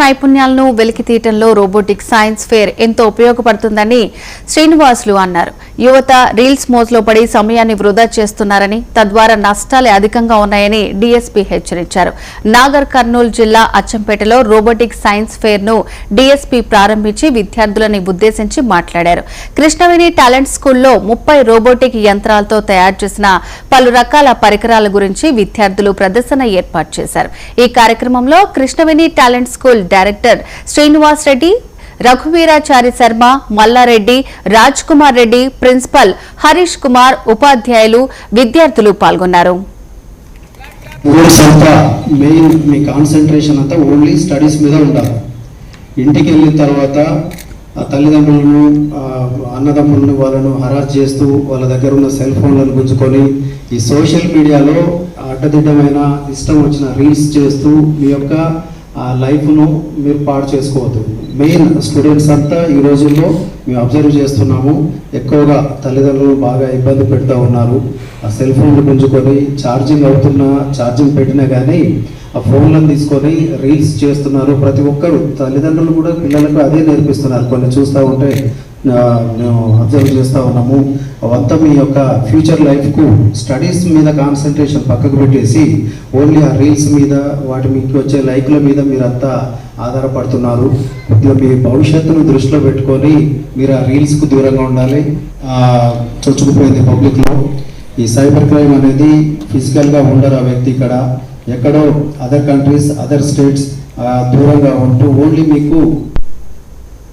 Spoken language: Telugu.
నైపుణ్యాలను వెలికితీయటంలో రోబోటిక్ సైన్స్ ఫేర్ ఎంతో ఉపయోగపడుతుందని శ్రీనివాసులు అన్నారు. యువత రీల్స్ మోజులో పడి సమయాన్ని వృధా చేస్తున్నారని, తద్వారా నష్టాలే అధికంగా ఉన్నాయని డీఎస్పీ హెచ్చరించారు. నాగర్ కర్నూలు జిల్లా అచ్చంపేటలో రోబోటిక్ సైన్స్ ఫేర్ ను డీఎస్పీ ప్రారంభించి విద్యార్థులను ఉద్దేశించి మాట్లాడారు. కృష్ణవేణి టాలెంట్ స్కూల్లో 30 రోబోటిక్ యంత్రాలతో తయారు చేసిన పలు రకాల పరికరాల గురించి విద్యార్థులు ప్రదర్శన ఏర్పాటు చేశారు. ఈ కార్యక్రమంలో Krishnaveni talent school director Srinivas Reddy, Raghuveerachari Sharma, Mallareddy, Raj Kumar Reddy, principal Harish Kumar, ఉపాధ్యాయులు, విద్యార్థులు పాల్గొన్నారు. మీ కాన్సంట్రేషన్ అంతా ఓన్లీ స్టడీస్ మీద ఉండాలి. ఇంటికి వెళ్ళిన తర్వాత తల్లిదండ్రులను, అన్నదమ్ములను వాళ్ళను హరాస్ చేస్తూ వాళ్ళ దగ్గర ఉన్న సెల్ ఫోన్లను గుంజుకొని ఈ సోషల్ మీడియాలో అడ్డదిడ్డమైన ఇష్టం వచ్చిన రీల్స్ చేస్తూ మీ యొక్క లైఫ్ను మీరు పాడు చేసుకోవద్దు. మెయిన్ స్టూడెంట్స్ అంతా ఈ రోజుల్లో మేము అబ్జర్వ్ చేస్తున్నాము, ఎక్కువగా తల్లిదండ్రులు బాగా ఇబ్బంది పెడుతూ ఉన్నారు. ఆ సెల్ ఫోన్లు గుంజుకొని ఛార్జింగ్ అవుతున్నా, ఛార్జింగ్ పెట్టినా కానీ ఆ ఫోన్లను తీసుకొని రీల్స్ చేస్తున్నారు. ప్రతి ఒక్కరు తల్లిదండ్రులు కూడా పిల్లలకు అదే నేర్పిస్తున్నారు. కొన్ని చూస్తూ ఉంటే మేము అబ్జర్వ్ చేస్తూ ఉన్నాము. అవంతా మీ యొక్క ఫ్యూచర్ లైఫ్కు స్టడీస్ మీద కాన్సన్ట్రేషన్ పక్కకు పెట్టేసి ఓన్లీ ఆ రీల్స్ మీద, వాటి మీకు వచ్చే లైక్ల మీద మీరంతా ఆధారపడుతున్నారు. కొద్దిగా మీ భవిష్యత్తును దృష్టిలో పెట్టుకొని మీరు ఆ రీల్స్కు దూరంగా ఉండాలి. చొచ్చుకుపోయింది పబ్లిక్లో. ఈ సైబర్ క్రైమ్ అనేది ఫిజికల్గా ఉండరు ఆ వ్యక్తి ఇక్కడ, ఎక్కడో అదర్ కంట్రీస్, అదర్ స్టేట్స్ దూరంగా ఉంటూ ఓన్లీ మీకు